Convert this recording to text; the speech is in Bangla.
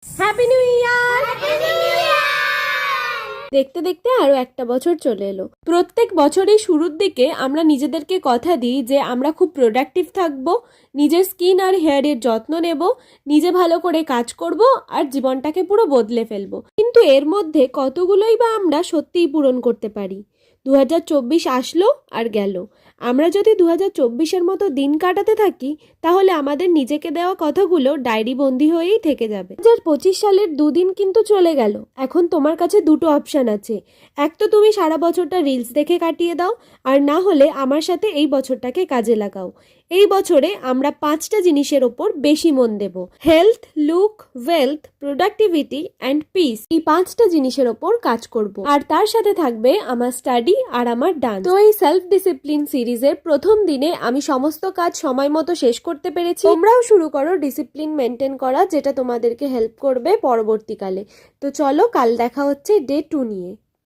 Happy new year. দেখতে দেখতে আরো একটা বছর চলে এলো। প্রত্যেক বছরের শুরুর দিকে আমরা নিজেদেরকে কথা দিই যে আমরা খুব প্রোডাক্টিভ থাকবো, নিজের স্কিন আর হেয়ারের যত্ন নেব, নিজে ভালো করে কাজ করব আর জীবনটাকে পুরো বদলে ফেলবো। কিন্তু এর মধ্যে কতগুলোই বা আমরা সত্যিই পূরণ করতে পারি। 2024 আসলো আর গেল। আমরা যদি 2024-এর মতো দিন কাটাতে থাকি তাহলে আমাদের নিজেকে দেওয়া কথাগুলো ডায়েরি বন্দি হয়েই থেকে যাবে। 2025 সালের দুদিন কিন্তু চলে গেল। এখন তোমার কাছে দুটো অপশান আছে। এক তো তুমি সারা বছরটা রিলস দেখে কাটিয়ে দাও, আর না হলে আমার সাথে এই বছরটাকে কাজে লাগাও। এই বছরে আমরা 5টা জিনিসের ওপর বেশি মন দেব। Health, look, wealth, productivity and peace, এই 5টা জিনিসের ওপর কাজ করব। আর তার সাথে থাকবে আমার স্টাডি আর আমার ডান্স। তো এই সেলফ ডিসিপ্লিন সিরিজের প্রথম দিনে আমি সমস্ত কাজ সময় মতো শেষ করতে পেরেছি। তোমরাও শুরু করো ডিসিপ্লিন মেনটেন করা, যেটা তোমাদেরকে হেল্প করবে পরবর্তীকালে। তো চলো, কাল দেখা হচ্ছে ডে 2 নিয়ে।